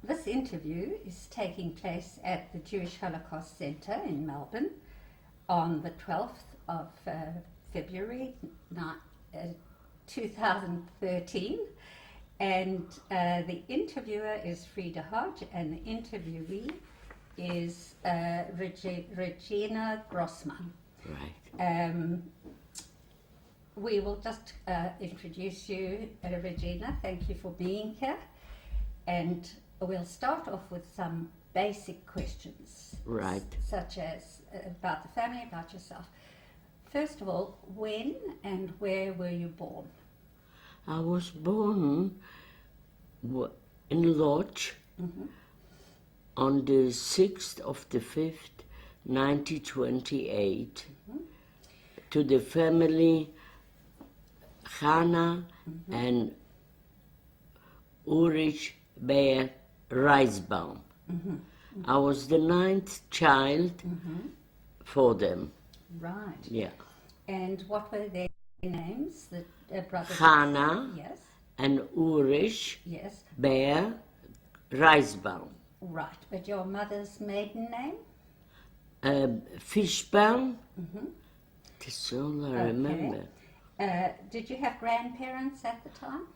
This interview is taking place at the Jewish Holocaust Centre in Melbourne on the 12th of February 2013, and the interviewer is Freda Hodge and the interviewee is Regina Grosman. Right. We will just introduce you, Regina. Thank you for being here. And we'll start off with some basic questions. Right. Such as about the family, about yourself. First of all, when and where were you born? I was born in Lodge on the 6th of the 5th, 1928, to the family Hannah and Ulrich Bear Reisbaum. I was the 9th child for them. Right. Yeah. And what were their names? The brothers? Hannah Yes. and Ulrich Yes. Bear Reisbaum. Right. But your mother's maiden name? Fishbaum. That's all I remember. Did you have grandparents at the time?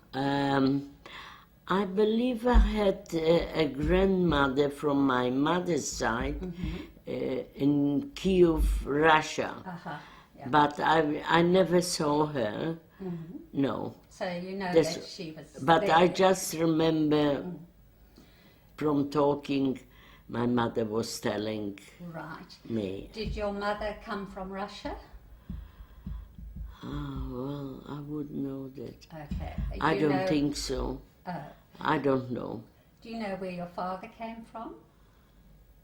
I believe I had a grandmother from my mother's side in Kiev, Russia. Yeah. But I never saw her. No. So you know that she was But there. I just remember from talking, my mother was telling me. Did your mother come from Russia? Oh, well, I would know that. Okay. I don't think so. I don't know. Do you know where your father came from?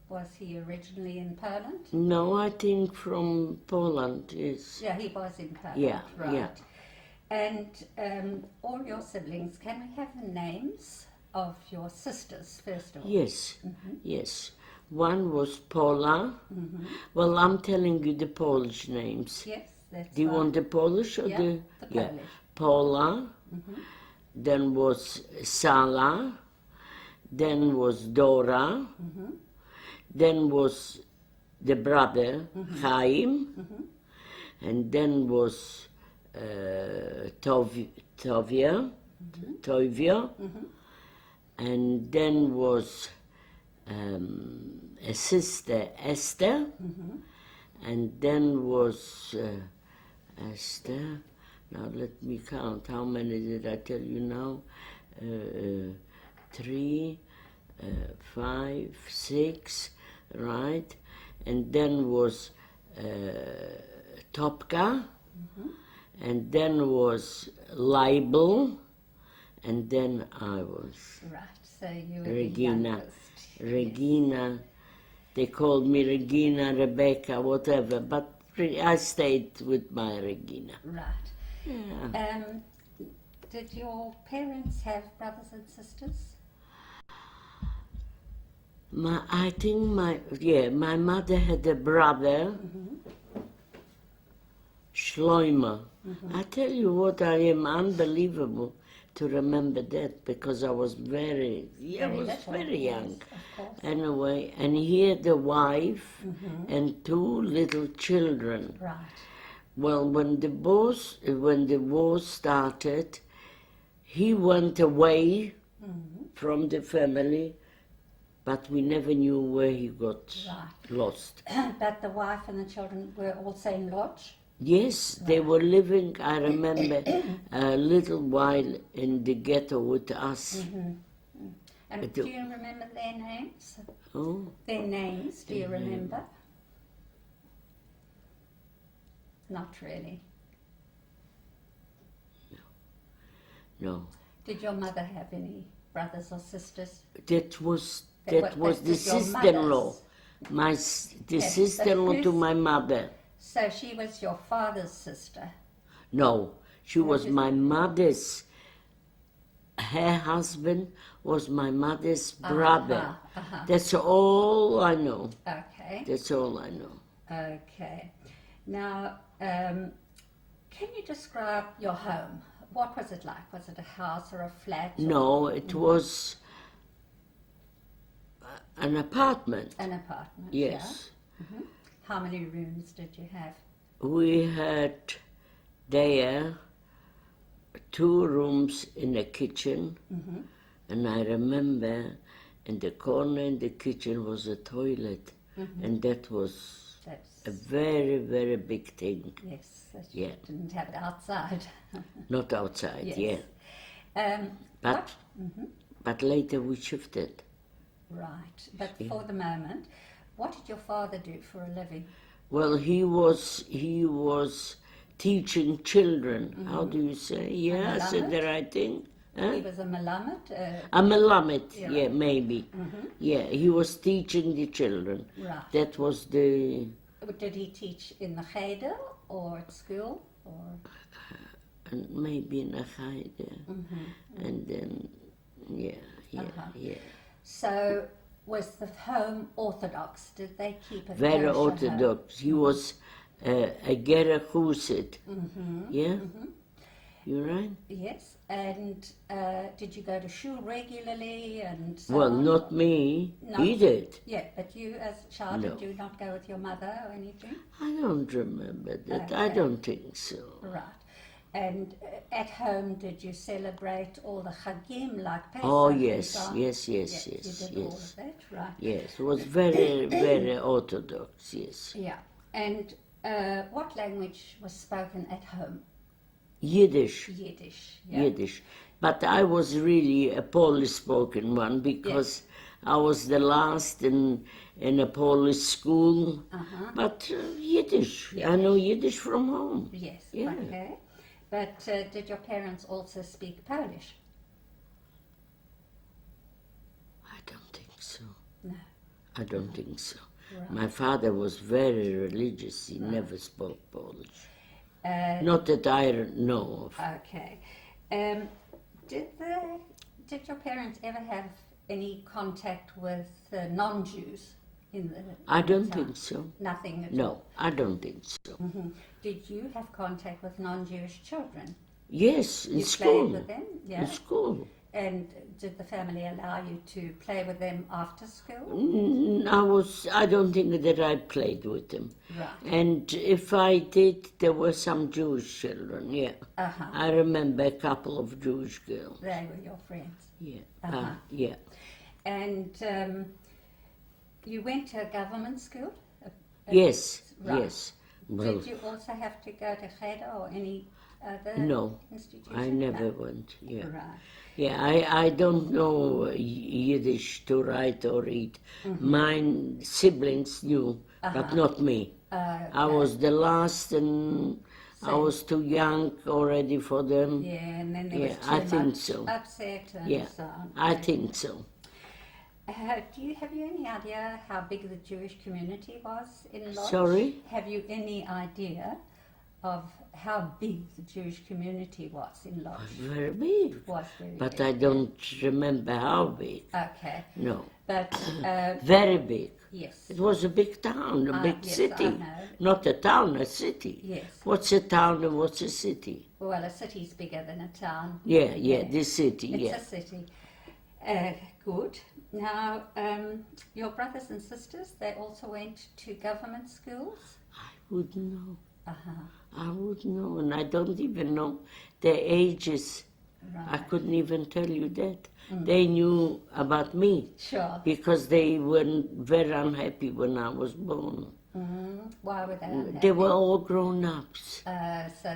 Was he originally in Poland? No, I think from Poland. Yes. Yeah, he was in Poland. Yeah, right. yeah. And all your siblings, can we have the names of your sisters, first of all? Yes, yes. One was Paula. Well, I'm telling you the Polish names. Yes, that's Do you right. want the Polish or Yeah, the... the Polish. Paula. Then was Sala. Then was Dora. Then was the brother, Chaim. And then was Tovia. And then was a sister, Esther. And then was Esther. Now let me count. How many did I tell you now? 3, 5, 6, right? And then was Topka. And then was Leibel. And then I was Right, so you were Regina. the youngest. Regina. They called me Regina, Rebecca, whatever. But I stayed with my Regina. Right. Yeah. Did your parents have brothers and sisters? I think my mother had a brother, Schleimer. I tell you what, I am unbelievable to remember that because I was very young. Yes, of course. Anyway, and he had a wife and 2 little children. Right. Well, when the war started, he went away from the family, but we never knew where he got lost. But the wife and the children were also in Lodge? Yes, they were living, I remember, a little while in the ghetto with us. And do you remember their names? Oh, Their names, do you remember? Not really. no. Did your mother have any brothers or sisters? That was That the was your sister-in-law. The sister-in-law to my mother. So she was your father's sister? No, she was my mother's. Her husband was my mother's brother. That's all I know. Okay. That's all I know. Okay. Now, can you describe your home? What was it like? Was it a house or a flat? No, it was An apartment. An apartment, Yes. yeah. How many rooms did you have? We had there 2 rooms in a kitchen, and I remember in the corner in the kitchen was a toilet, and that was That's, a very, very big thing. yes, that Yeah. you didn't have it outside. Not outside, Yes. yeah. But later we shifted. Right, but for the moment, what did your father do for a living? Well, he was teaching children. How do you say? Yeah, I said the right thing. Huh? He was a Melamed? A Melamed, Yeah. yeah, maybe. Yeah, he was teaching the children. Right. That was the... Did he teach in the ghetto or at school? Or And maybe in a Heide. And then, yeah. so was the home Orthodox? Did they keep it Very kosher home? Orthodox. He was a Gerrer Chusid. Yeah? You right? Yes, and did you go to shul regularly and so Well, on? not me. No. He did. Yeah, but you as a child, No. did you not go with your mother or anything? I don't remember that. I Okay. don't think so. Right. And at home, did you celebrate all the chagim like Pesach? Oh, and yes, so on? yes. You did all Yes. of that, right? Yes, it was very, very Orthodox, yes. Yeah. And what language was spoken at home? Yiddish, Yiddish. Yeah. Yiddish. But I was really a Polish-spoken one because I was the last in a Polish school. But Yiddish, I know Yiddish from home. Yes. Yeah. Okay. But did your parents also speak Polish? I don't think so. No. I don't think so. Right. My father was very religious. He never spoke Polish. Not that I know of. Okay. Did your parents ever have any contact with non-Jews in the? I don't town? think so. Nothing at No, all. I don't think so. Did you have contact with non-Jewish children? Yes, in You school. played with them, yeah. In school. And did the family allow you to play with them after school? I don't think that I played with them. Right. And if I did, there were some Jewish children, yeah. I remember a couple of Jewish girls. They were your friends. Yeah. Yeah. And you went to a government school? Yes, Right. yes. Well, Did you also have to go to Freda or any other no, institution? I never No. went, yeah. Right. Yeah, I don't know Yiddish to write or read. My siblings knew, but not me. I was the last and I was too young already for them. Yeah, and then there Yeah, was too I think much so. upset and Yeah, so on. I think so. Have you any idea how big the Jewish community was in Lodge? Sorry? Have you any idea of how big the Jewish community was in Lodge? Very big. Was very But big. I don't remember how big. Okay, No. but Very big. yes, It was a big town, a big yes, city. I know. Not a town, a city. Yes. What's a town and what's a city? Well, a city's bigger than a town. Yeah, this city, It's yeah. a city. Good. Now, your brothers and sisters, they also went to government schools? I wouldn't know. Uh-huh. I wouldn't know, and I don't even know their ages. Right. I couldn't even tell you that. They knew about me Sure. because they were very unhappy when I was born. Why were they unhappy? They were all grown-ups. So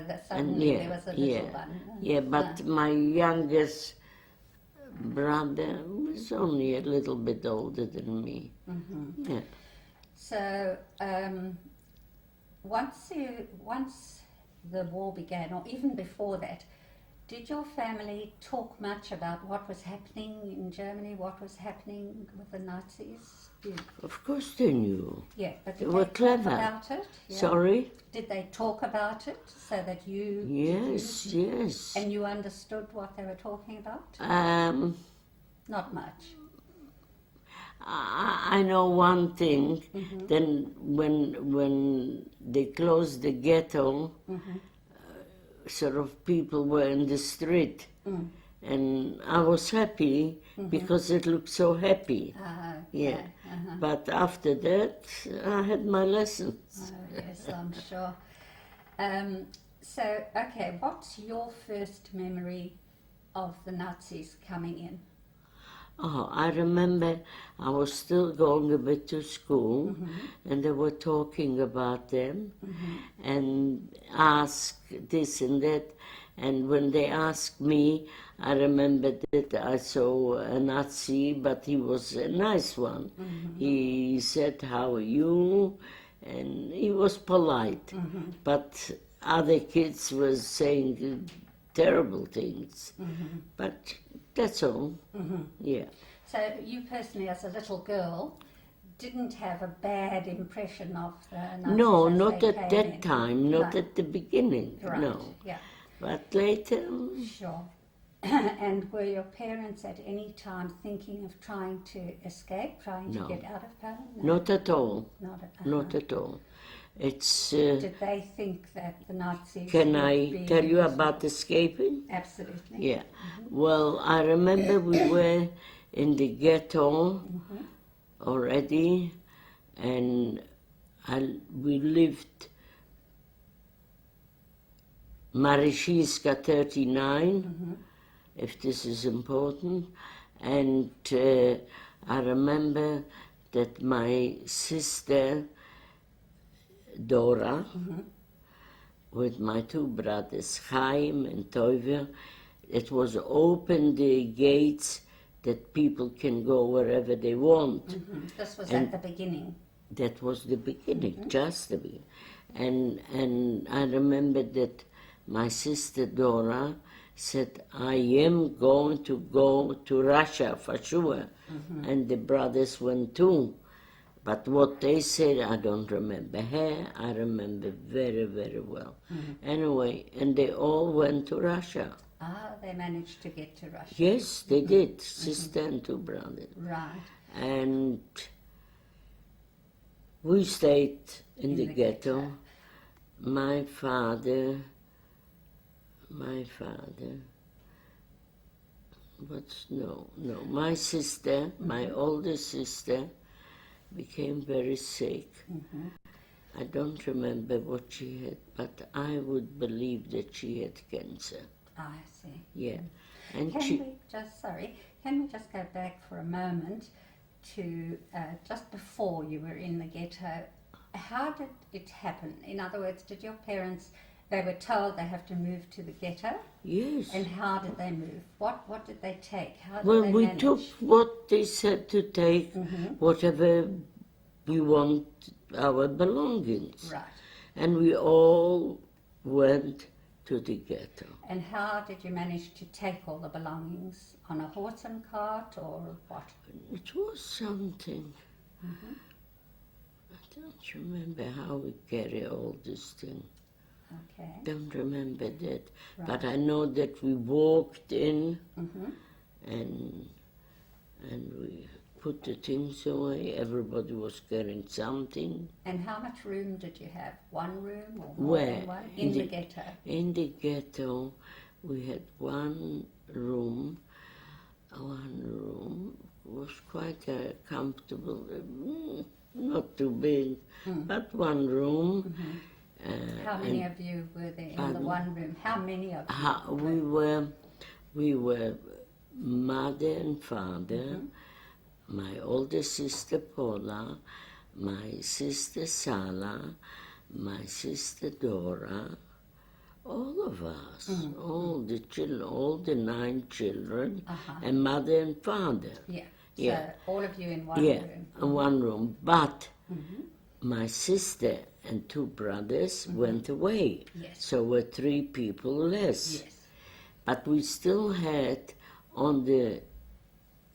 that And suddenly there was a little one. yeah, but my youngest brother was only a little bit older than me. Yeah. So once the war began, or even before that, did your family talk much about what was happening in Germany, what was happening with the Nazis? Of course they knew. Yeah, but They did were they clever. talk about it? Yeah. Sorry? Did they talk about it so that you... Yes, yes. And you understood what they were talking about? Not much. I know one thing. Then when they closed the ghetto, sort of people were in the street, and I was happy because it looked so happy. Yeah. But after that, I had my lessons. Oh, yes, I'm sure. So, okay, what's your first memory of the Nazis coming in? Oh, I remember I was still going a bit to school, and they were talking about them, and asked this and that. And when they asked me, I remember that I saw a Nazi, but he was a nice one. He said, "How are you?" And he was polite. But other kids were saying terrible things. But that's all. Yeah. So you personally, as a little girl, didn't have a bad impression of the Nazis? No, as not they at came that in? time, not No. at the beginning, Right, no. yeah. But later, Sure. And were your parents at any time thinking of trying to escape, trying to No. get out of Poland? not at all, Not at, not at all. It's, Did they think that the Nazis can would I be tell you using- about escaping? Absolutely. Yeah. Well, I remember we were in the ghetto already, and we lived Marishiska 39, if this is important, and I remember that my sister Dora, with my two brothers, Chaim and Toiver, it was open the gates that people can go wherever they want. This was at the beginning. That was the beginning, just the beginning. And I remember that my sister Dora said, "I am going to go to Russia for sure." And the brothers went too. But what they said, I don't remember. Her, I remember very, very well. Anyway, and they all went to Russia. Ah, they managed to get to Russia. Yes, they did, sister and two brothers. Right. And we stayed in the ghetto. ghetto. My father, my sister, my older sister, became very sick. I don't remember what she had, but I would believe that she had cancer. I see. Yeah. And Can we just go back for a moment to just before you were in the ghetto? How did it happen? In other words, did your parents, they were told they have to move to the ghetto? yes. And how did they move? What did they take? How did Well, they we manage? took what they said to take, whatever we want, our belongings. Right. And we all went to the ghetto. And how did you manage to take all the belongings? On a horse and cart or what? It was something. I don't remember how we carry all this thing. Okay. Don't remember that. Right. But I know that we walked in and we put the things away. Everybody was carrying something. And how much room did you have? One room or more Where? than one? In the ghetto. In the ghetto, we had one room. One room was quite comfortable, not too big, but one room. How many of you were there in the one room? How many of you? We were mother and father, my older sister Paula, my sister Sala, my sister Dora, all of us, all the children, all the 9 children, and mother and father. Yeah. Yeah. So all of you in one Yeah, room. in one room. But my sister and 2 brothers went away. Yes. So were 3 people less. Yes. But we still had on the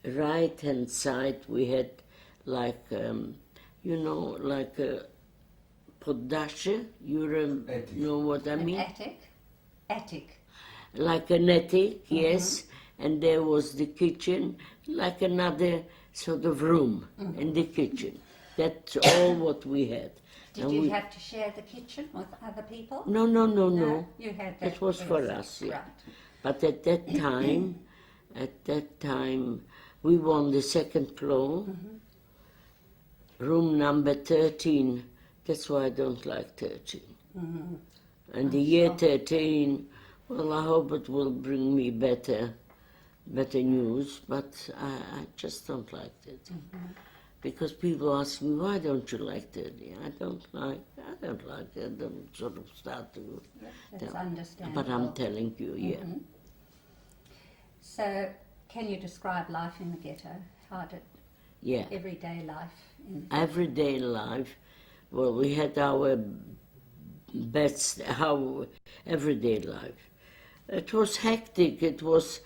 right-hand side, we had like, like a poddasze. You know what I mean? Attic. Like an attic, yes. And there was the kitchen, like another sort of room in the kitchen. That's all what we had. Did you have to share the kitchen with other people? No. You had that. It was for us, yeah. Right. But at that time, we were on the 2nd floor, room number 13. That's why I don't like 13. And the year 13, well, I hope it will bring me better news, but I just don't like it. Because people ask me, why don't you like 13? I don't like it. I'm sort of starting. That's understandable. But I'm telling you, yeah. So, can you describe life in the ghetto? How did everyday life in the Everyday life, well, we had our best, our everyday life. It was hectic. It was.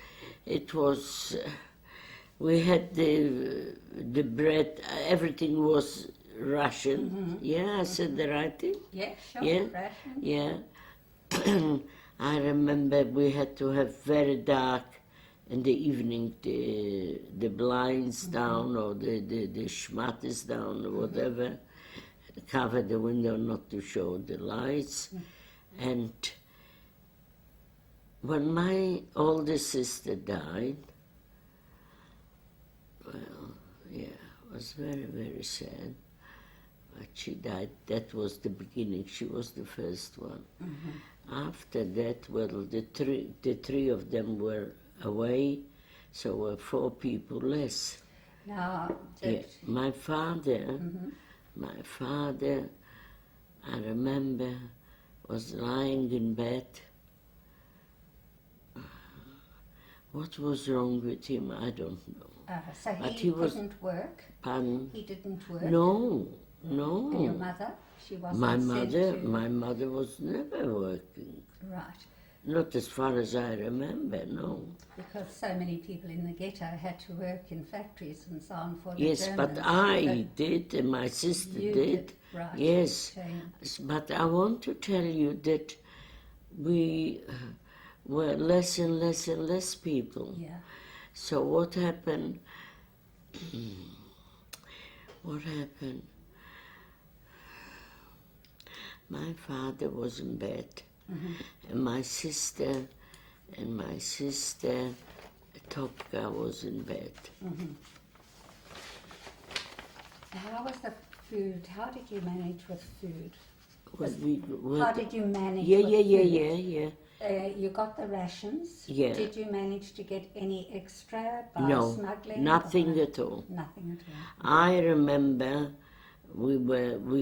We had the bread. Everything was rationed. Yeah, I said the right thing. Yeah, sure. Yeah, Ration. yeah. I remember we had to have very dark in the evening, the blinds down or the schmattes down or whatever, cover the window not to show the lights. And when my older sister died, well, yeah, it was very, very sad. But she died, that was the beginning, she was the first one. After that, well, the three of them were away, so were 4 people less. Now, My father, I remember, was lying in bed. What was wrong with him, I don't know. so he couldn't work? Pardon? He didn't work? No. And your mother? She wasn't My mother was never working. Right. Not as far as I remember, no. Because so many people in the ghetto had to work in factories and so on for the Yes, Germans. but I did, and my sister You did. Right. Yes. Okay. But I want to tell you that we were less and less and less people. Yeah. So what happened? What happened? My father was in bed, and my sister Topka was in bed. How was the food? How did you manage with food? Well, How did you manage Yeah. with food? You got the rations. Yeah. Did you manage to get any extra by No, smuggling? nothing at all. Nothing at all. I remember we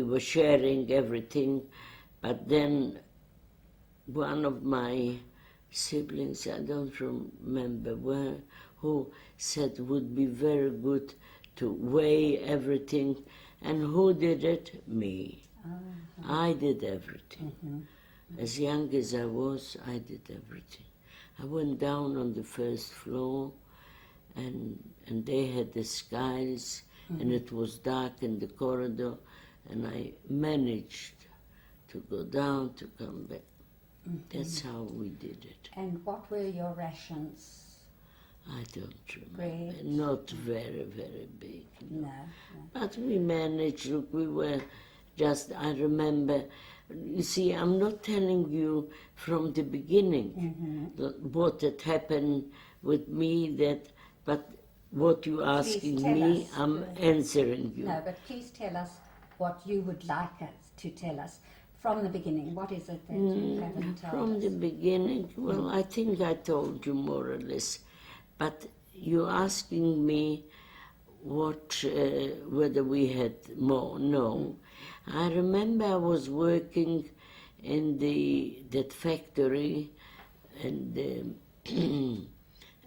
were sharing everything, but then one of my siblings, I don't remember who said would be very good to weigh everything, and who did it? Me. I did everything. As young as I was, I did everything. I went down on the first floor, and they had the skies, and it was dark in the corridor, and I managed to go down, to come back. That's how we did it. And what were your rations? I don't remember. Bread? Not very, very big. No. But we managed. Look, we were just, I remember, you see, I'm not telling you from the beginning what had happened with me, but what you're asking me, us. I'm answering you. No, but please tell us what you would like us to tell us from the beginning. What is it that you haven't told From us? the beginning, well, I think I told you more or less. But you're asking me whether we had more. No. I remember I was working in that factory and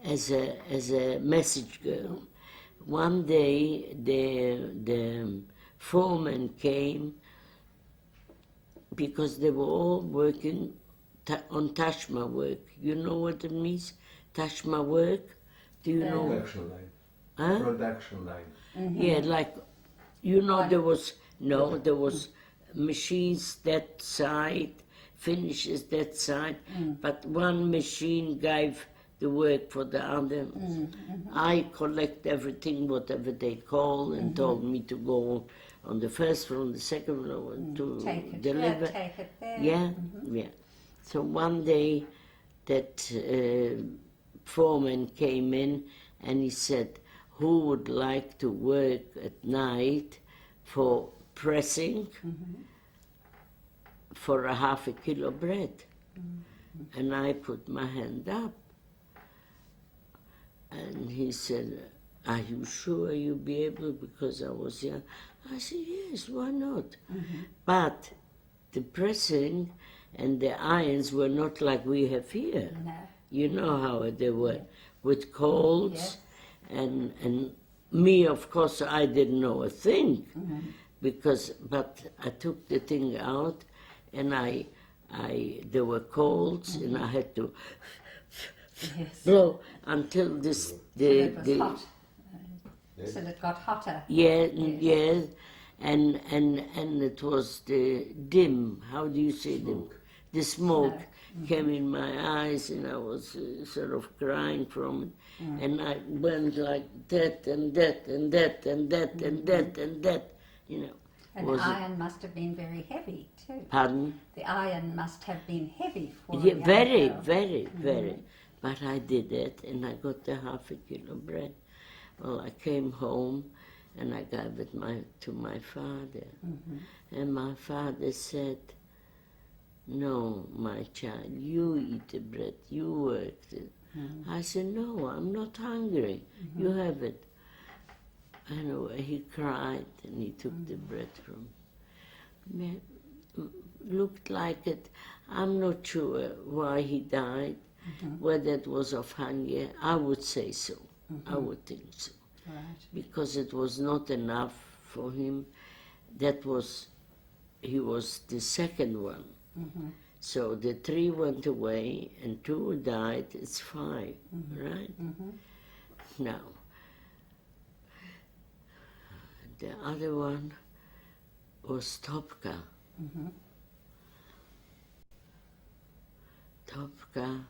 as a message girl. One day the foreman came because they were all working on Tashma work. You know what it means? Tashma work? Do you know? Production line. Huh? Production line. Yeah, like, you know, there was machines that side, finishes that side, but one machine gave the work for the other. I collect everything, whatever they call, and told me to go on the first floor, on the second floor, to Take it deliver. here, take it there. Yeah. So one day that foreman came in and he said, who would like to work at night for pressing for a half a kilo bread. And I put my hand up. And he said, are you sure you'll be able, because I was young? I said, yes, why not? But the pressing and the irons were not like we have here. No. You know how they were, with coals, and me, of course, I didn't know a thing, but I took the thing out, and there were coals, and I had to blow until this, So it was hot. So it got hotter. yeah, and it was the dim, how do you say dim? The smoke came in my eyes, and I was sort of crying from it. And I went like that and that and that and that and that and that, you know. And the iron must have been very heavy too. Pardon? The iron must have been heavy for a Yeah, young very, girl. very. But I did it, and I got the half a kilo bread. Well, I came home, and I gave it to my father. And my father said, no, my child, you eat the bread, you worked it. I said, no, I'm not hungry. You have it. Anyway, he cried, and he took the bread from me. Looked like it. I'm not sure why he died, whether it was of hunger. I would say so. I would think so. Right. Because it was not enough for him. He was the second one. So the 3 went away and 2 died, it's 5, right? Now, the other one was Topka. Topka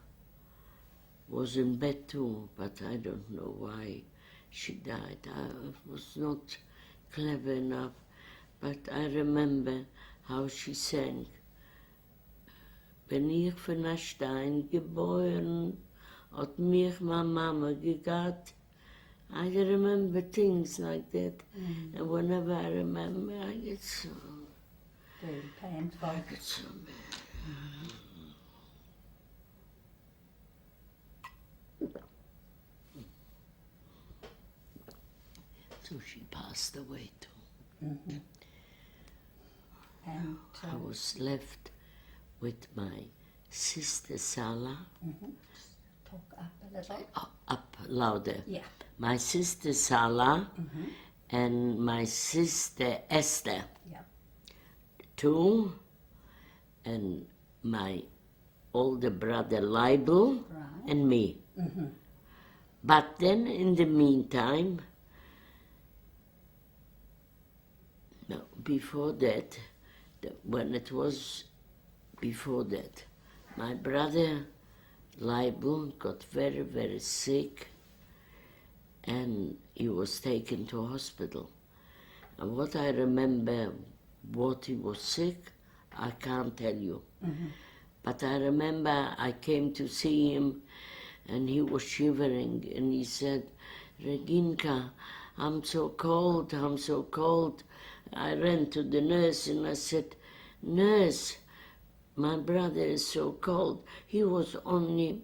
was in bed too, but I don't know why she died. I was not clever enough, but I remember how she sang. Bin ich von a Stein geboren, hat mich my mama gegat. I remember things like that, and whenever I remember, I get so... Very painful. I get so mad. So she passed away too. And I was left with my sister Sala. talk up a little. Up louder. Yeah. My sister Sala and my sister Esther. Yeah. 2, and my older brother Leibel, Right. and me. But then in the meantime, no, before that, when it was before that, my brother Leibel got very, very sick, and he was taken to hospital. And what I remember, what he was sick, I can't tell you. But I remember I came to see him, and he was shivering, and he said, Reginka, I'm so cold, I'm so cold. I ran to the nurse, and I said, Nurse, my brother is so cold. He was only,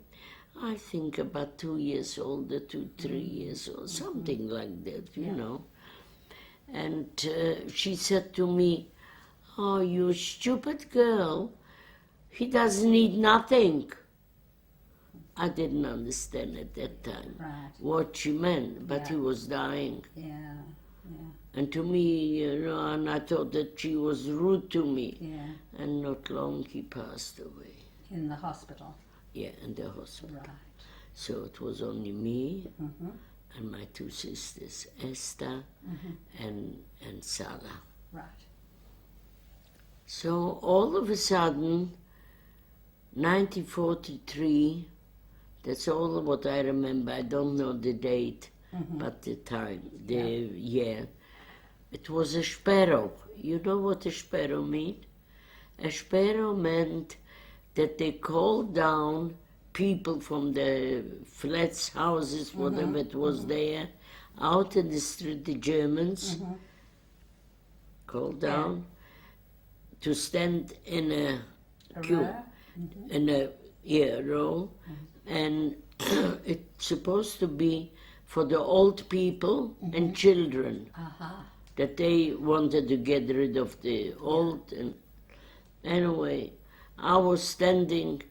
I think, about 2 years old, 2, 3 years old, something like that, you know. And she said to me, oh, you stupid girl, he doesn't need nothing. I didn't understand at that time what she meant, but he was dying. Yeah. And to me, you know, and I thought that she was rude to me. Yeah. And not long he passed away. In the hospital. Yeah, in the hospital. Right. So it was only me and my 2 sisters, Esther and Sarah. Right. So all of a sudden, 1943, that's all what I remember. I don't know the date, but the time, the year. It was a sparrow. You know what a sparrow meant? A sparrow meant that they called down people from the flats, houses, whatever it was there, out in the street, the Germans, called down, to stand in a queue, row? in a row, and it's supposed to be for the old people and children, that they wanted to get rid of the old. And anyway, I was standing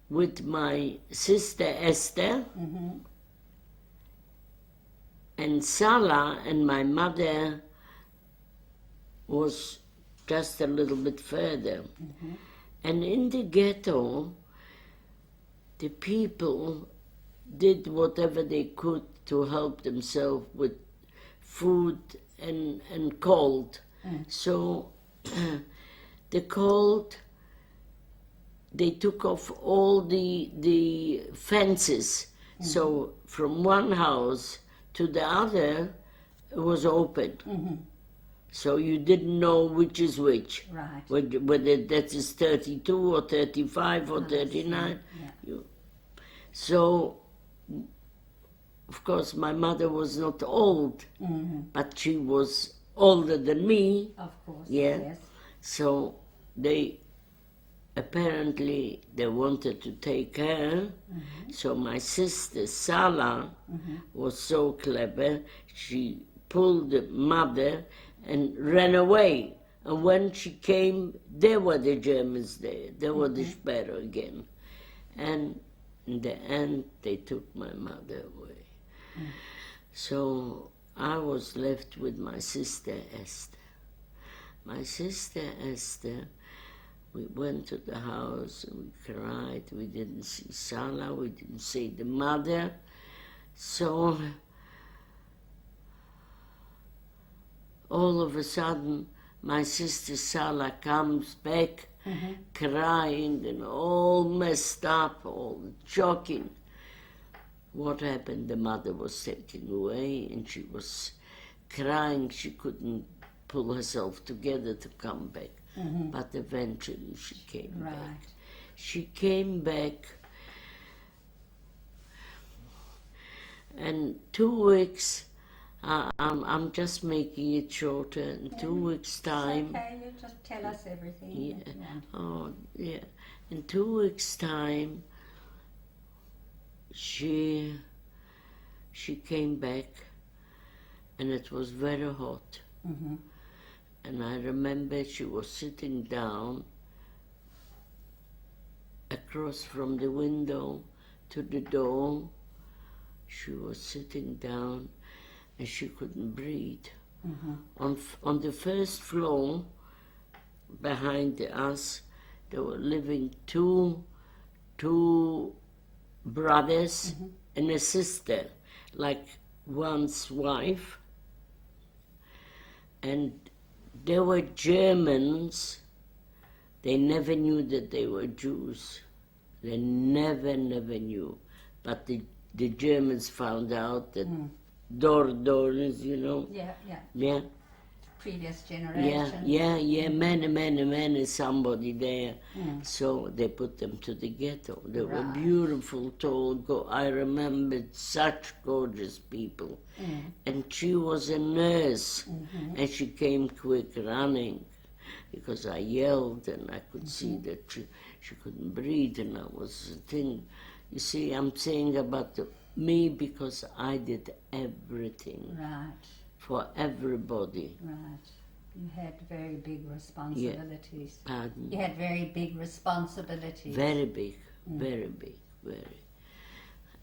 with my sister Esther, and Sala and my mother was just a little bit further. And in the ghetto, the people did whatever they could to help themselves with food and cold. So the cold, they took off all the fences. So from one house to the other, it was open. So you didn't know which is which. Right. Whether that is 32 or 35 or 39. So, of course, my mother was not old, but she was older than me. Of course, Yeah. yes. So they wanted to take her. So my sister Sala was so clever. She pulled the mother and ran away. And when she came, there were the Germans there. There were the sparrow again. And in the end, they took my mother away. So I was left with my sister Esther. My sister Esther, we went to the house and we cried. We didn't see Sala, we didn't see the mother. So all of a sudden, my sister Sala comes back crying and all messed up, all joking. What happened? The mother was taken away and she was crying. She couldn't pull herself together to come back. But eventually she came back. She came back, and 2 weeks, I'm just making it shorter. In 2 weeks' time. It's okay, you just tell us everything. Yeah. that you want. Oh, yeah. In 2 weeks' time, she came back, and it was very hot. And I remember she was sitting down across from the window to the door. She was sitting down, and she couldn't breathe. On the first floor, behind us, there were living two brothers and a sister, like one's wife. And they were Germans. They never knew that they were Jews. They never knew. But the Germans found out that doors, you know. Yeah. Previous generation. Many, somebody there. So they put them to the ghetto. They were beautiful, tall, I remembered such gorgeous people. And she was a nurse, and she came quick running, because I yelled and I could see that she couldn't breathe, and I was thinking, you see, I'm saying about me because I did everything. Right. For everybody. Right. You had very big responsibilities. Pardon? You had very big responsibilities. Very big, very.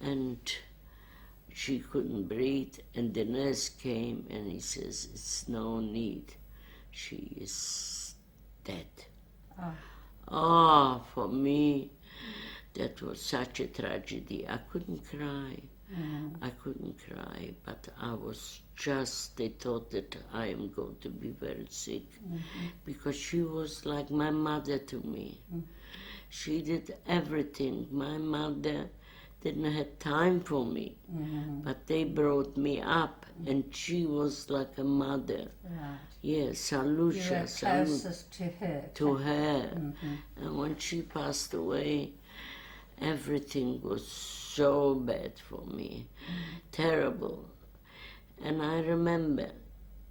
And she couldn't breathe, and the nurse came and he says, it's no need. She is dead. For me, that was such a tragedy. I couldn't cry. I couldn't cry, but I was they thought that I am going to be very sick, because she was like my mother to me. She did everything. My mother didn't have time for me, but they brought me up, and she was like a mother. Right. Yes, You Salusha. were closest to her. To her. And when she passed away, everything was so bad for me, terrible. And I remember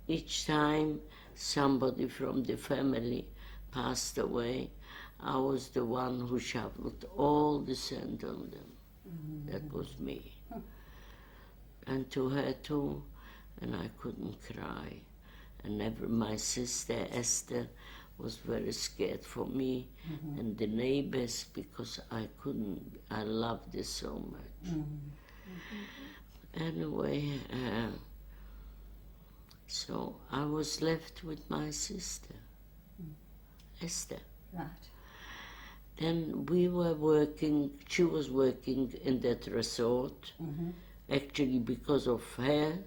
each time somebody from the family passed away, I was the one who shoveled all the sand on them. That was me. And to her too, and I couldn't cry. And never my sister Esther was very scared for me and the neighbors because I loved it so much. Anyway, so I was left with my sister, Esther. Right. Then we were working, she was working in that resort. Actually, because of her,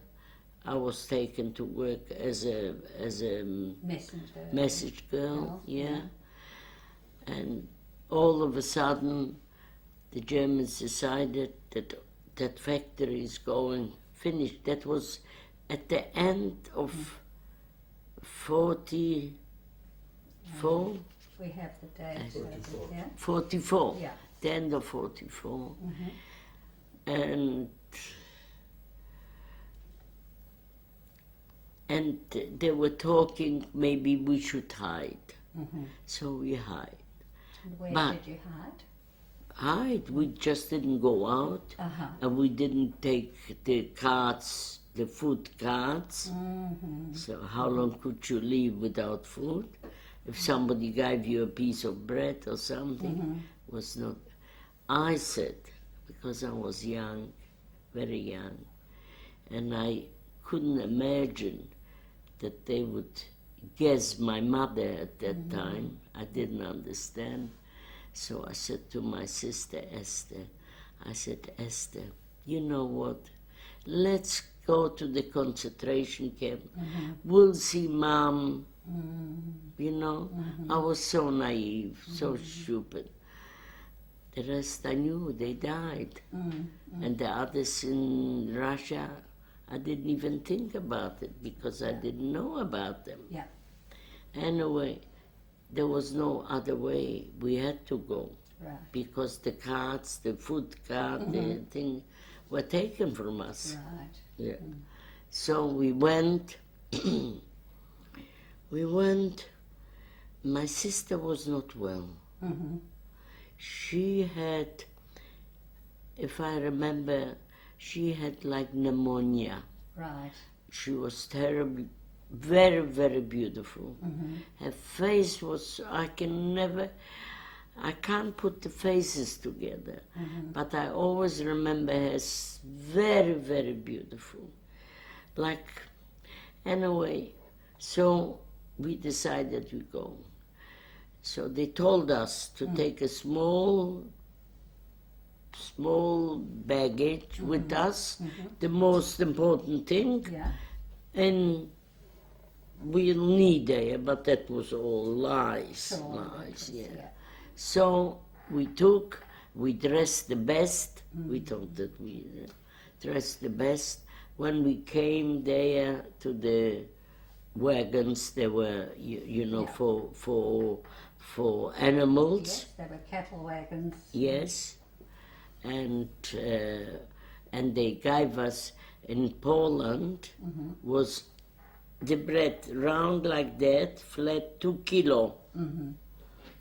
I was taken to work as a message girl, yeah. And all of a sudden, the Germans decided that that factory is going finished. That was at the end of 44. We have the date. 44. Yeah. 44. Yeah. The end of 44. And they were talking, maybe we should hide. So we hide. And where But- did you hide? Hide, we just didn't go out. And we didn't take the carts, the food carts. So how long could you live without food? If somebody gave you a piece of bread or something, was not. I said, because I was young, very young, and I couldn't imagine that they would guess my mother at that time. I didn't understand. So I said to my sister Esther, I said, Esther, you know what? Let's go to the concentration camp. We'll see Mom. You know, I was so naive, so stupid. The rest I knew, they died. And the others in Russia, I didn't even think about it because I didn't know about them. Yeah. Anyway, there was no other way. We had to go. Right. Because the carts, the food cart, the thing were taken from us. Right. Yeah. So we went. We went. My sister was not well. She had, if I remember, she had like pneumonia. Right. She was terribly, very, very beautiful. Her face was, I can't put the faces together, but I always remember her as very, very beautiful. Like, anyway, so we decided we go. So they told us to take a small baggage with us, the most important thing, Yeah. and we'll need there, but that was all lies, Sure, lies, yeah. yeah. So we dressed the best, we thought that we dressed the best. When we came there to the wagons, they were, you know, for animals. Yes, there were cattle wagons. Yes, and they gave us in Poland was the bread round like that, flat 2 kilo.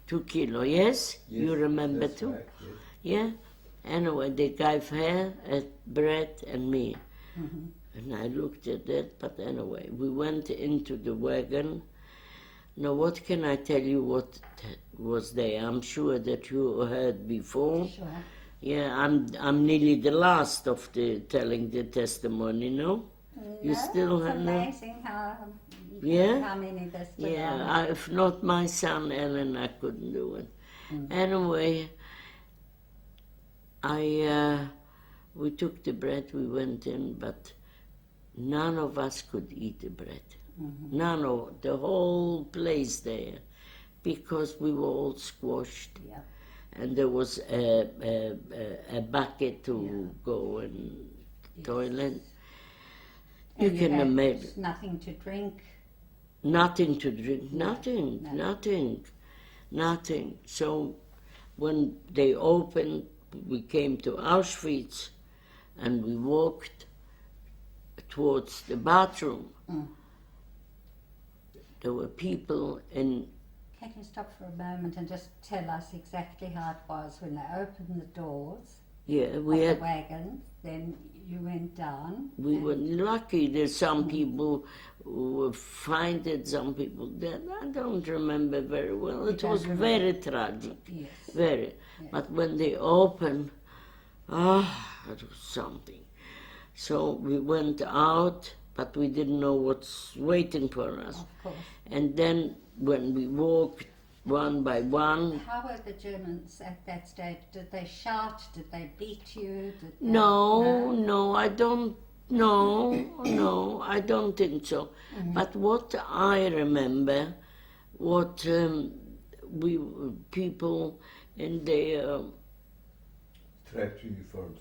2 kilo, yes? You remember that's too? right, yes. Yeah? Anyway, they gave her bread and me. And I looked at that, but anyway, we went into the wagon. Now, what can I tell you what was there? I'm sure that you heard before. Sure. Yeah, I'm nearly the last of the telling the testimony, no? You No, still it's have no? amazing how many there still are. Yeah, if not my son Ellen, I couldn't do it. Anyway, we took the bread, we went in, but none of us could eat the bread. None of the whole place there, because we were all squashed. Yeah. And there was a bucket to go and toilet. You And can had imagine. nothing to drink. Nothing to drink, nothing. So when they opened, we came to Auschwitz and we walked towards the bathroom. there were people in. Can you stop for a moment and just tell us exactly how it was when they opened the doors Yeah, of we the had. wagon? Then you went down. We and- were lucky. There's some people who were finding, some people dead. I don't remember very well. You It don't was remember? very tragic, Yes. very. Yeah. But when they opened, it was something. So we went out, but we didn't know what's waiting for us. Of course. And then when we walked one by one, How were the Germans at that stage? Did they shout? Did they beat you? Did they, no, I don't. No, I don't think so. But what I remember, what we people in their Striped uniforms.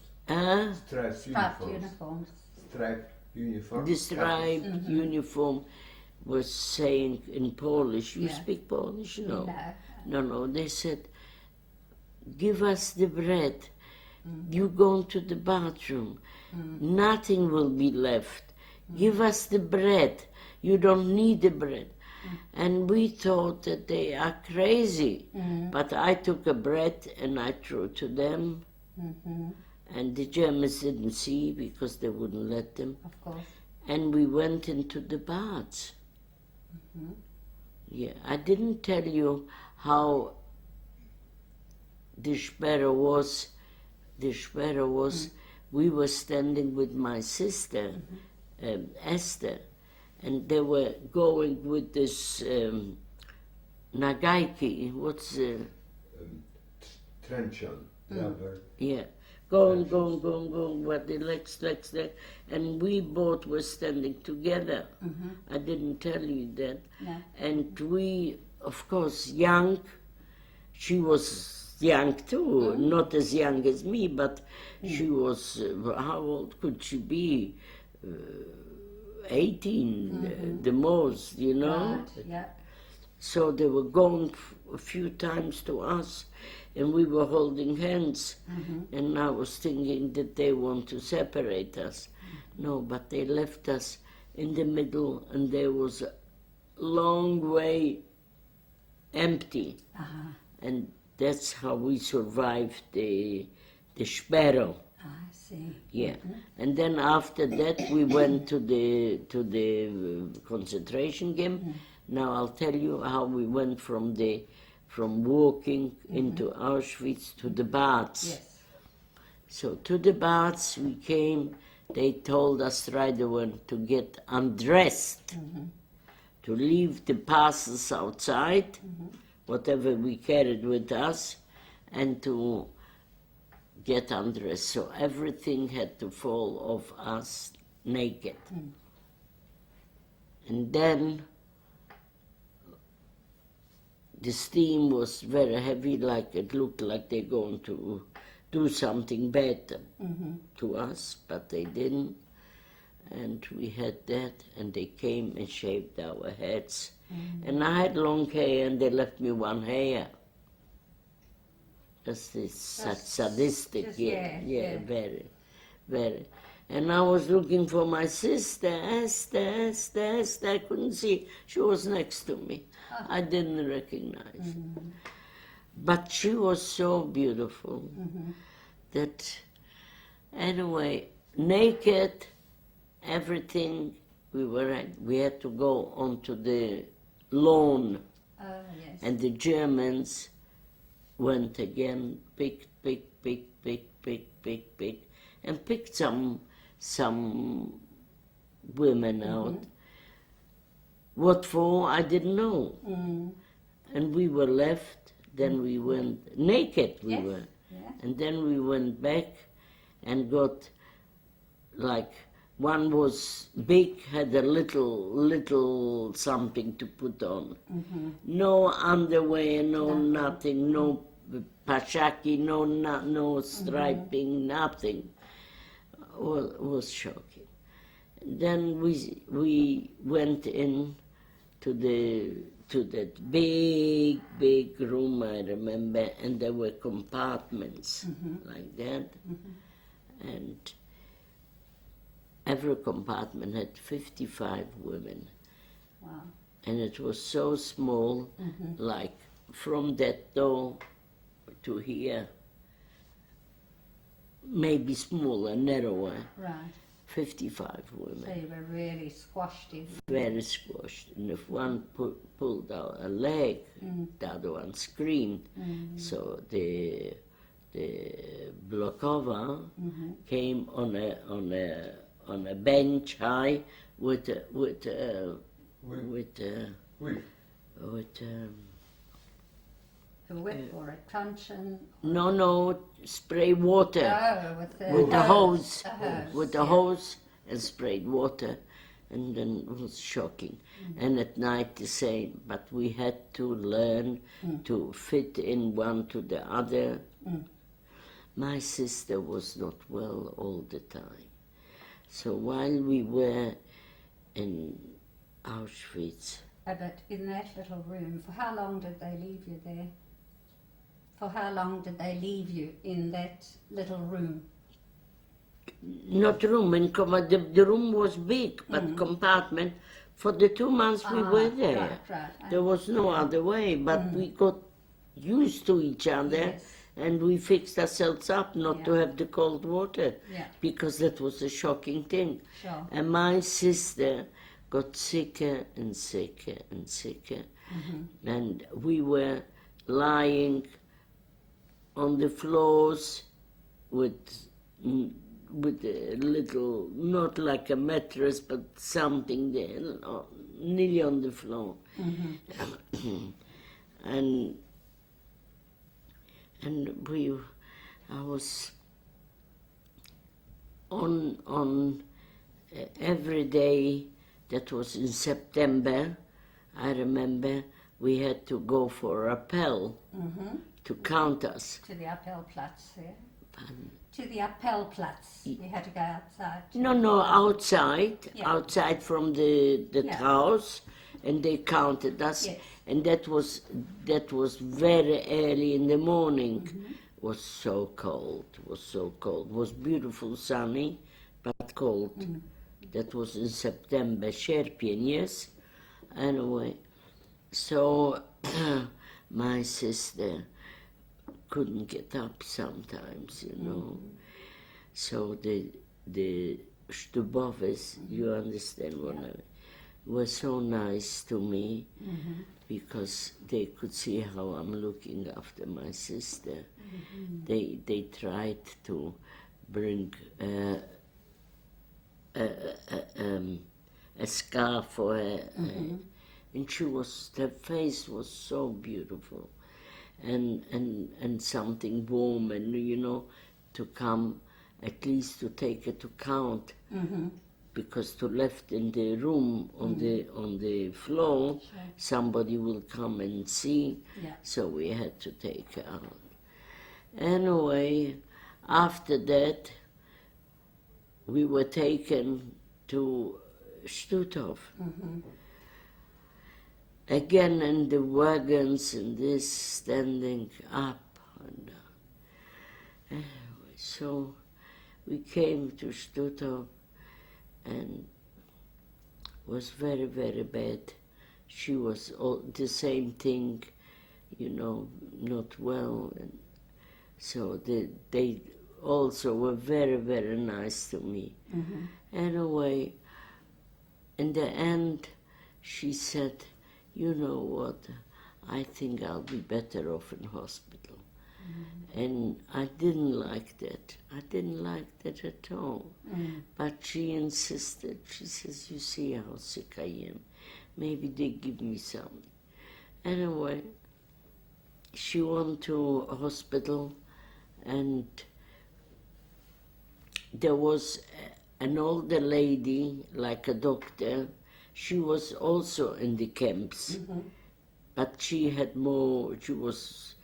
Striped uniforms. Striped uniforms. the striped uniform was saying in Polish. You Yeah. speak Polish? No. No. No. They said, "Give us the bread. You go to the bathroom. Nothing will be left. Give us the bread. You don't need the bread." And we thought that they are crazy. But I took a bread and I threw it to them. And the Germans didn't see because they wouldn't let them. Of course. And we went into the baths. Yeah, I didn't tell you how the sparrow was. The sparrow was, we were standing with my sister, Esther, and they were going with this nagaiki, what's the... Truncheon. Rubber. Yeah, going, with the legs, and we both were standing together. I didn't tell you that. No. And we, of course, young, she was young too, not as young as me, but she was, how old could she be? 18, the most, you know? Right. Yeah. So they were going a few times to us, and we were holding hands, and I was thinking that they want to separate us. No, but they left us in the middle, and there was a long way empty, and that's how we survived the sparrow. I see. Yeah, and then after that we went to the concentration camp. Now I'll tell you how we went from walking into Auschwitz to the baths. Yes. So to the baths we came. They told us right away to get undressed, to leave the passes outside, whatever we carried with us, and to get undressed. So everything had to fall off us naked. And then the steam was very heavy, like it looked like they're going to do something bad to us, but they didn't. And we had that, and they came and shaved our heads. And I had long hair, and they left me one hair. Just this sadistic, just, yeah, very, very. And I was looking for my sister, Esther. I couldn't see. She was next to me. I didn't recognize. But she was so beautiful that, anyway, naked, everything, we had to go onto the lawn. Oh, yes. And the Germans went again, picked, and picked some women out. What for, I didn't know. And we were left, then we went, naked we Yes, were. yeah. And then we went back and got, like, one was big, had a little something to put on. No underwear, no nothing, no pashaki, no striping, nothing. Well, it was shocking. Then we went in to that big room, I remember, and there were compartments like that, and every compartment had 55 women. Wow. and it was so small, like from that door to here, maybe smaller, narrower. Right. 55 So women, you were really squashed in. very squashed. And if one pulled out a leg, the other one screamed. So the blockova came on a bench high with A whip or a truncheon? no spray water. Oh, With the hose, with the yeah. hose, and sprayed water, and then it was shocking. And at night the same, but we had to learn to fit in one to the other. My sister was not well all the time. So while we were in Auschwitz, But in that little room, for how long did they leave you there? For how long did they leave you in that little room? not room, the room was big, but compartment. For the 2 months we were there. Right. There was no other way, but we got used to each other, Yes. and we fixed ourselves up not to Yeah. have the cold water, Yeah. because that was a shocking thing. Sure. And my sister got sicker and sicker and sicker, and we were lying on the floors with a little, not like a mattress, but something there, nearly on the floor. and I was on every day. That was in September. I remember we had to go for a pail to count us. To the Appellplatz, yeah? Pardon? To the Appellplatz. You had to go outside. No, outside, Yeah. outside from the Yeah. house, and they counted us, Yes. and that was very early in the morning. It was so cold. It was beautiful, sunny, but cold. That was in September, Sierpień, yes. Anyway, so my sister couldn't get up sometimes, you know. So the Stuboves, you understand what I mean, were so nice to me because they could see how I'm looking after my sister. They tried to bring a scarf for her, and her face was so beautiful. And something warm, and you know, to come at least to take her to count, because to left in the room on the floor, somebody will come and see. Yeah. So we had to take her out. Anyway, after that, we were taken to Stuttering. Again in the wagons and this, standing up and down. Anyway, so we came to Stuttering, and was very, very bad. She was all the same thing, you know, not well. And so they also were very, very nice to me. Anyway, in the end, she said, you know what, I think I'll be better off in hospital. And I didn't like that. I didn't like that at all. But she insisted. She says, you see how sick I am. Maybe they give me something. Anyway, she went to a hospital, and there was an older lady, like a doctor. She was also in the camps, but she was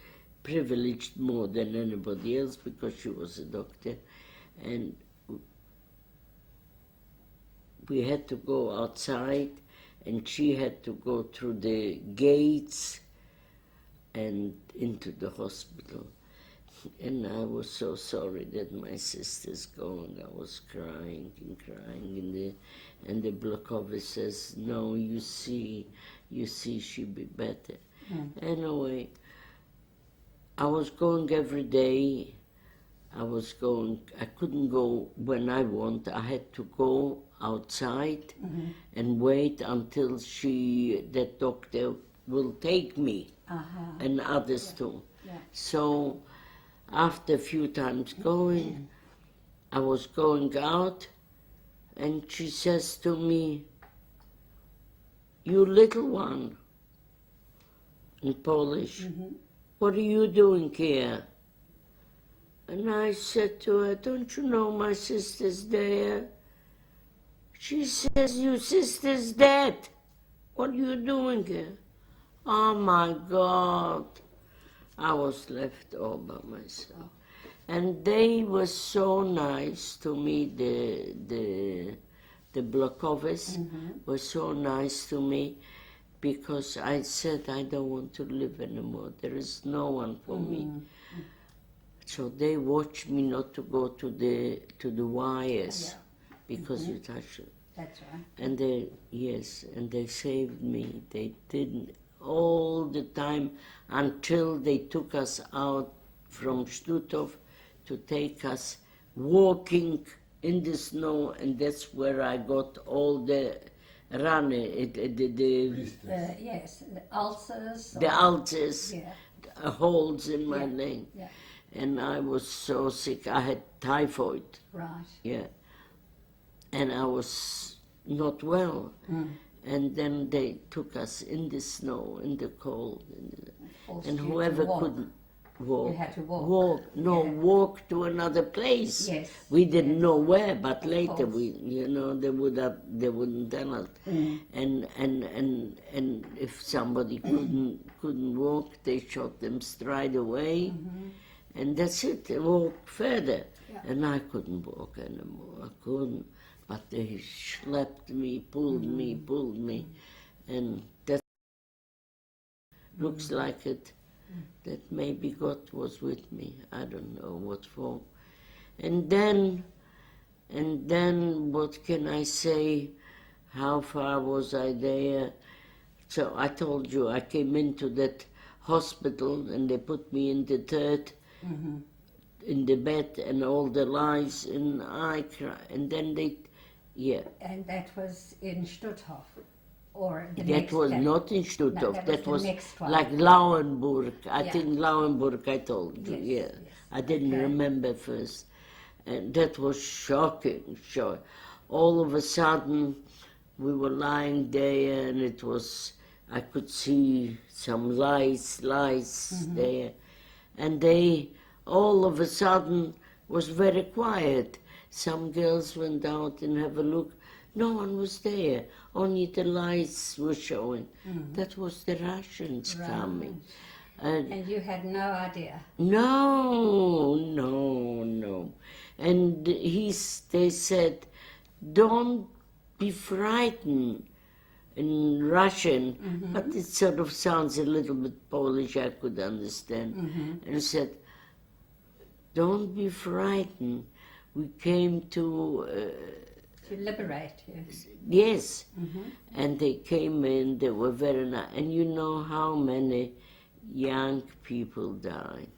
privileged more than anybody else because she was a doctor. And we had to go outside, and she had to go through the gates and into the hospital. And I was so sorry that my sister's going. I was crying and crying And the block office says, no, you see, she'll be better. Anyway, I was going every day. I couldn't go when I want. I had to go outside and wait until the doctor will take me and others too. Yeah. So after a few times going, I was going out and she says to me, you little one, in Polish, what are you doing here? And I said to her, don't you know my sister's there? She says, your sister's dead. What are you doing here? Oh my God. I was left all by myself. And they were so nice to me, the block office was so nice to me, because I said, I don't want to live anymore. There is no one for me. So they watched me not to go to the wires, because you touch it. That's right. And they saved me. They didn't all the time until they took us out from Stuttering to take us walking in the snow, and that's where I got all the Yes, the ulcers. the ulcers, Yeah. holes in my leg. Yeah. And I was so sick. I had typhoid. Right. Yeah. And I was not well. And then they took us in the snow, in the cold. Forced And you whoever to walk. couldn't walk. You had to walk. No, Yeah. walk to another place. Yes. We didn't Yes. know where, but Of later course. they wouldn't tell us. And if somebody couldn't walk, they shot them straight away. And that's it, they walked further. Yeah. And I couldn't walk anymore, I couldn't. But they schlepped me, pulled me, and that looks like it, that maybe God was with me. I don't know what for. And then, what can I say? How far was I there? So I told you, I came into that hospital and they put me in the third, in the bed, and all the lies, and I cried. And then And that was in Stutthof, or the that next was day? not in Stutthof, No, that the was next one. like Lauenburg. I Yeah. think Lauenburg, I told you, Yes, yeah. yes. I didn't Okay. remember first. And that was shocking. All of a sudden, we were lying there, and it was, I could see some lights there. And they, all of a sudden, was very quiet. Some girls went out and have a look. No one was there. Only the lights were showing. That was the Russians coming. And you had no idea? No. And they said, don't be frightened in Russian, but it sort of sounds a little bit Polish, I could understand. And said, don't be frightened. We came to liberate you. yes. And they came in, they were very nice. And you know how many young people died.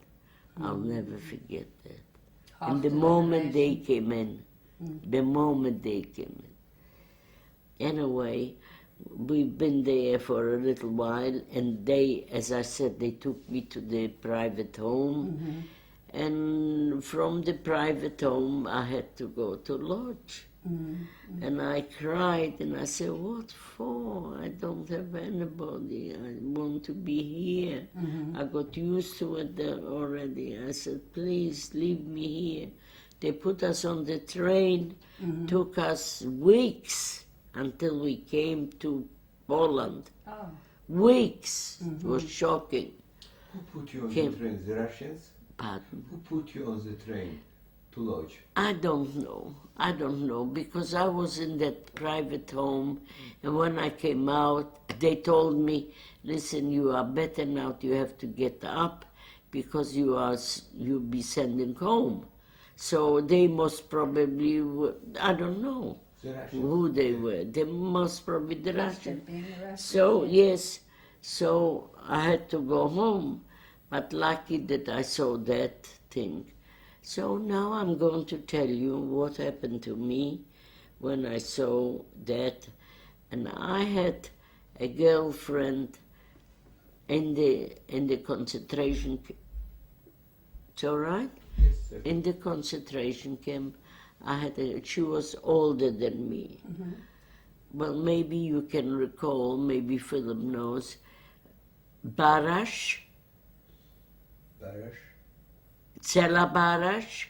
I'll never forget that. And the moment they came in, Anyway, we've been there for a little while, and they, as I said, they took me to the private home. And from the private home, I had to go to lodge. And I cried, and I said, what for? I don't have anybody. I want to be here. I got used to it already. I said, please, leave me here. They put us on the train, took us weeks until we came to Poland. Oh. Weeks. It was shocking. Who put you on the train? The Russians? Pardon? Who put you on the train to Lodge? I don't know, because I was in that private home, and when I came out, they told me, listen, you are better now, you have to get up, because you'll be sending home. So they most probably, I don't know. The Russians. who they were. They most probably the Must Russians. have been the Russians. So, yes, so I had to go home, but lucky that I saw that thing. So now I'm going to tell you what happened to me when I saw that. And I had a girlfriend in the concentration camp. It's all right? Yes, sir. In the concentration camp, she was older than me. Mm-hmm. Well, maybe you can recall, maybe Philip knows, Barash, Barash. Cela Barash,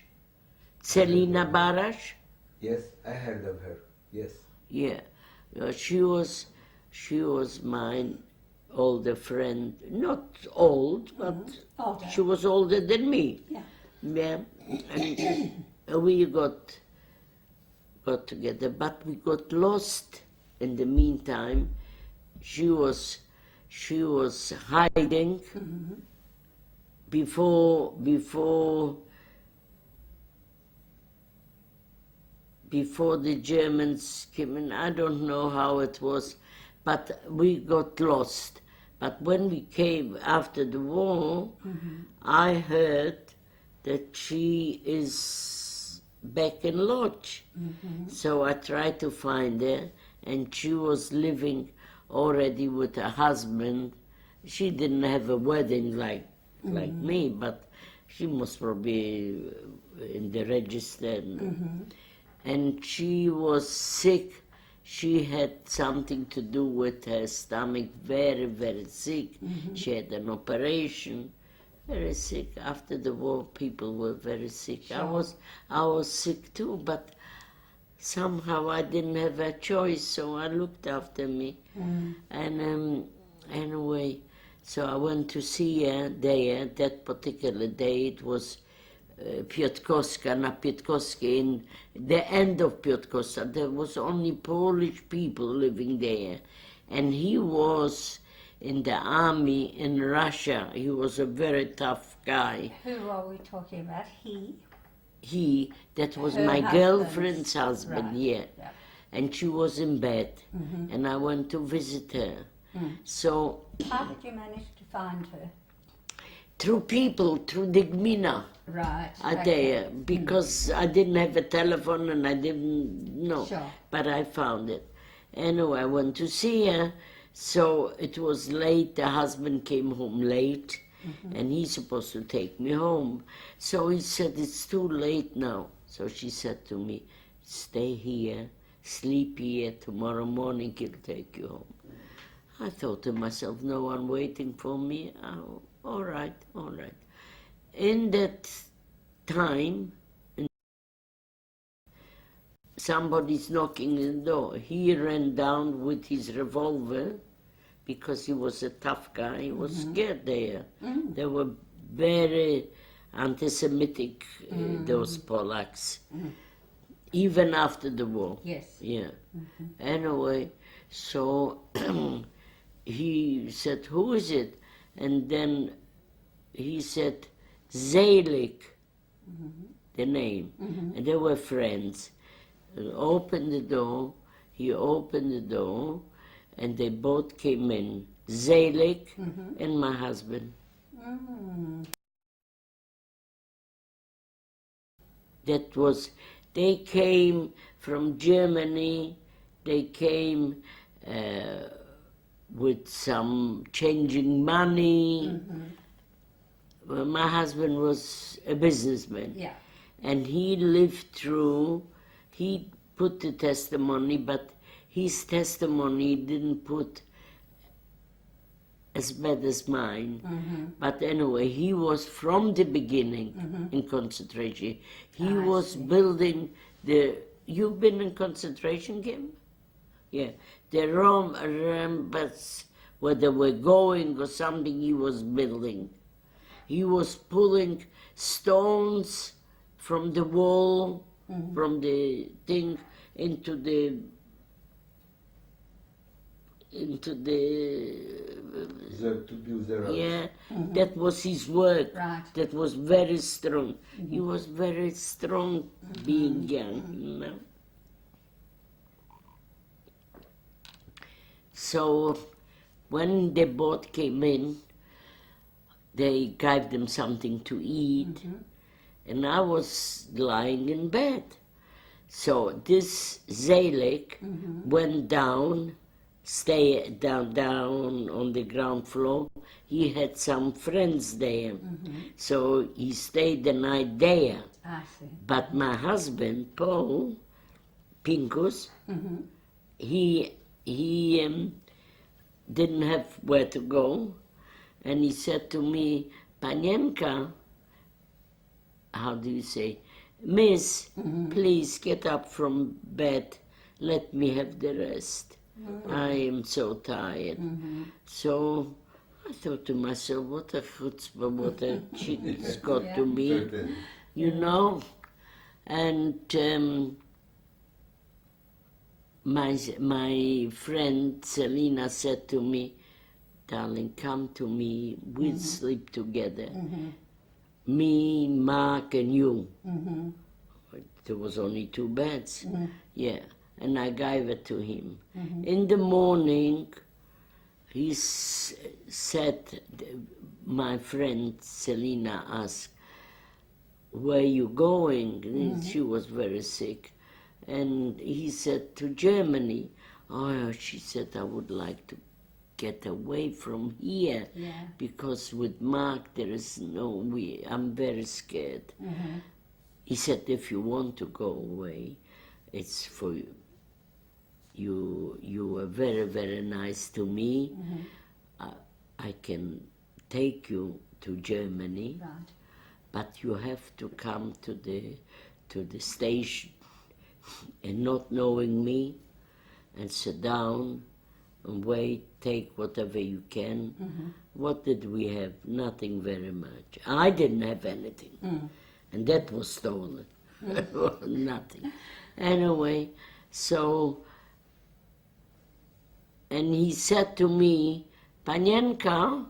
Celina Barash. Yes, I heard of her. Yes. Yeah, she was my older friend. Not old, but Older. she was older than me. Yeah. Yeah, and we got together, but we got lost in the meantime. She was hiding before the Germans came in. I don't know how it was, but we got lost. But when we came after the war, I heard that she is back in Lodge. So I tried to find her, and she was living already with her husband. She didn't have a wedding like me, but she must probably in the register. And she was sick. She had something to do with her stomach, very, very sick. She had an operation, very sick. After the war, people were very sick. Sure. I was sick too, but somehow I didn't have a choice, so I looked after me. And anyway, so I went to see her there. That particular day, it was Piotrkowska, not Piotrkowska, in the end of Piotrkowska. There was only Polish people living there. And he was in the army in Russia. He was a very tough guy. Who are we talking about? That was Her my husband's- girlfriend's husband, Right. yeah. Yeah. And she was in bed, and I went to visit her. So, How did you manage to find her? through people, through the gmina, Right. there, because I didn't have a telephone and I didn't know. Sure. But I found it. Anyway, I went to see her, so it was late. The husband came home late, and he's supposed to take me home. So he said, it's too late now. So she said to me, stay here, sleep here, tomorrow morning he'll take you home. I thought to myself, no one waiting for me. Oh, all right. In that time, somebody's knocking on the door. He ran down with his revolver because he was a tough guy. He was scared there. They were very anti-Semitic, those Polacks, even after the war. Yes. Yeah. Anyway, so he said, who is it? And then he said, Zelig, the name. And they were friends. He opened the door, and they both came in. Zelig and my husband. They came from Germany, they came with some changing money. Well, my husband was a businessman. Yeah. And he put the testimony, but his testimony didn't put as bad as mine. But anyway, he was from the beginning in concentration. He was building you've been in concentration camp? Yeah. The ramparts where they were going or something, he was building. He was pulling stones from the wall, from the thing, into the To build the roads. yeah, that was his work. Right. That was very strong. He was very strong being young, you know. So when the boat came in, they gave them something to eat, and I was lying in bed. So this Zelig went down, stayed down on the ground floor. He had some friends there, so he stayed the night there. I see. But my husband, Paul, Pinkus, he didn't have where to go, and he said to me, Panienka, how do you say, Miss, please get up from bed, let me have the rest. I am so tired. So I thought to myself, what a chutzpah, what a chick's got to me, you know. And my friend Selina said to me, darling, come to me, we'll sleep together. Me, Mark, and you. There was only 2 beds. Yeah, and I gave it to him. In the morning, he said, my friend Selina asked, where you going? She was very sick. And he said, to Germany. Oh, she said, I would like to get away from here, because with Mark there is no way. I'm very scared. He said, if you want to go away, it's for you. You were very, very nice to me. I can take you to Germany, but you have to come to the station, and not knowing me, and sit down and wait, take whatever you can. What did we have? Nothing very much. I didn't have anything, and that was stolen. Nothing. Anyway, so, and he said to me, Panienka,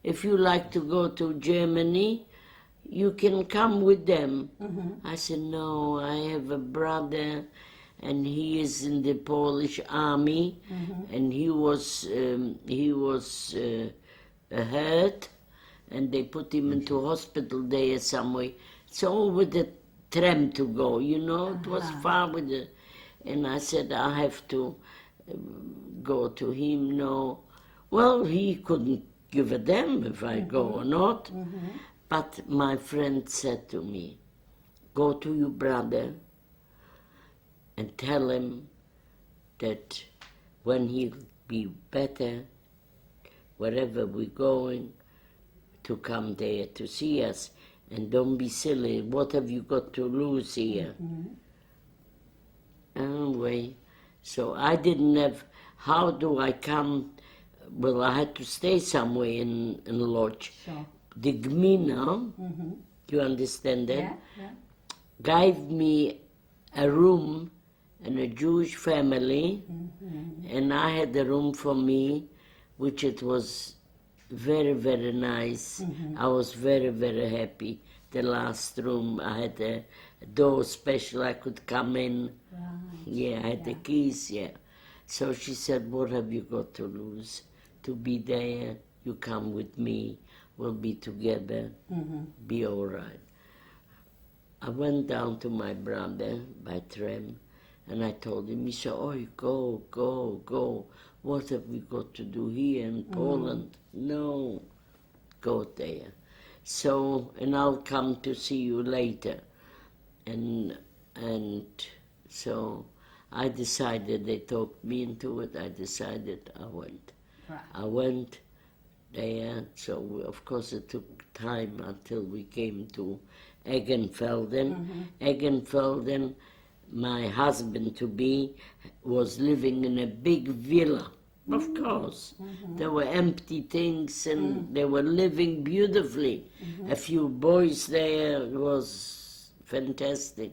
if you like to go to Germany, you can come with them. I said, no, I have a brother, and he is in the Polish army, and he was hurt, and they put him into hospital there somewhere. So with the tram to go, you know, it was far with the, and I said, I have to go to him. No, well, he couldn't give a damn if I go or not. But my friend said to me, go to your brother and tell him that when he'll be better, wherever we're going, to come there to see us. And don't be silly, what have you got to lose here? Anyway, so I didn't have, how do I come? Well, I had to stay somewhere in lodge. Sure. The Gmina, you understand that? Gave me a room in a Jewish family, and I had a room for me, which it was very, very nice. I was very, very happy. The last room, I had a door special, I could come in. Yeah, I had the keys, So she said, what have you got to lose? To be there, you come with me. We'll be together, be all right. I went down to my brother by tram, and I told him, he said, oh, go. What have we got to do here in Poland? No, go there. So, and I'll come to see you later. And so I decided, they talked me into it, I decided I went. Right. I went there, so of course it took time until we came to Eggenfelden. Eggenfelden, my husband-to-be, was living in a big villa, of course. There were empty things and they were living beautifully. A few boys there, it was fantastic.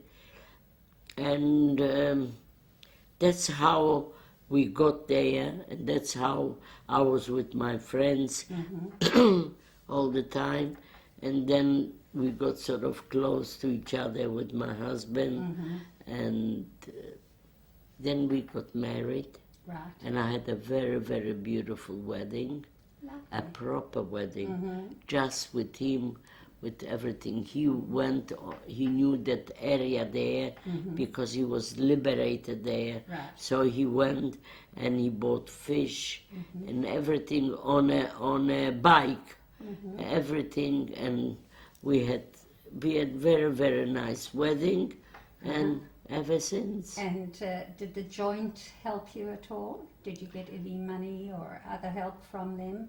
And that's how we got there, and that's how I was with my friends all the time. And then we got sort of close to each other with my husband, and then we got married. Right. And I had a very, very beautiful wedding, a Lovely. proper wedding, Mm-hmm. just with him, with everything. He went, he knew that area there because he was liberated there. Right. So he went and he bought fish and everything on a bike, everything, and we had very, very nice wedding, and ever since. And did the joint help you at all? Did you get any money or other help from them?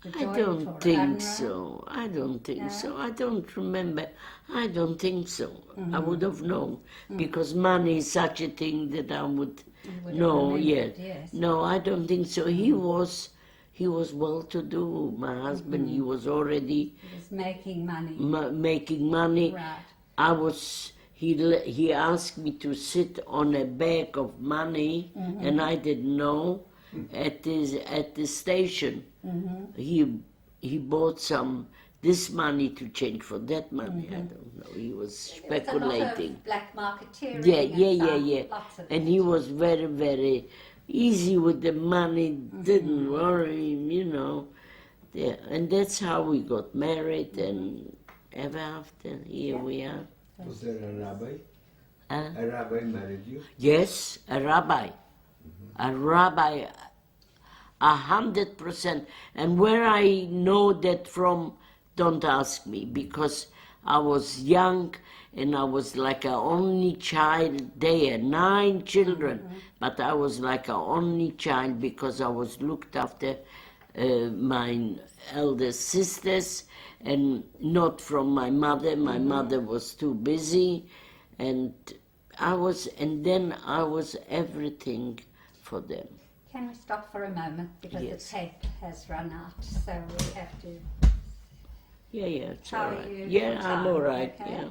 The I joint don't or think UNRWA? so. I don't think No? so. I don't remember. I don't think so. I would have known Mm. because money is such a thing that I would You would have know. remembered, Yeah. yes. No, I don't think so. He was well to do. My husband, he was already He was making money. making money. Right. I was. He asked me to sit on a bag of money, and I didn't know. At the station, he bought this money to change for that money. I don't know. He was There was a lot speculating. of black marketeering. Yeah, and yeah. Lots of And it. he was very, very easy with the money. Didn't worry him, you know. Yeah, and that's how we got married, and ever after, here we are. Was there a rabbi? Huh? A rabbi married you? Yes, a rabbi. A rabbi, 100%. And where I know that from, don't ask me, because I was young and I was like an only child there, 9 children, but I was like an only child because I was looked after my elder sisters and not from my mother. My mother was too busy, and then I was everything for them. Can we stop for a moment because Yes. the tape has run out, so we have to. Yeah, it's How all are right. you Yeah, on I'm time? all right. Okay. Yeah.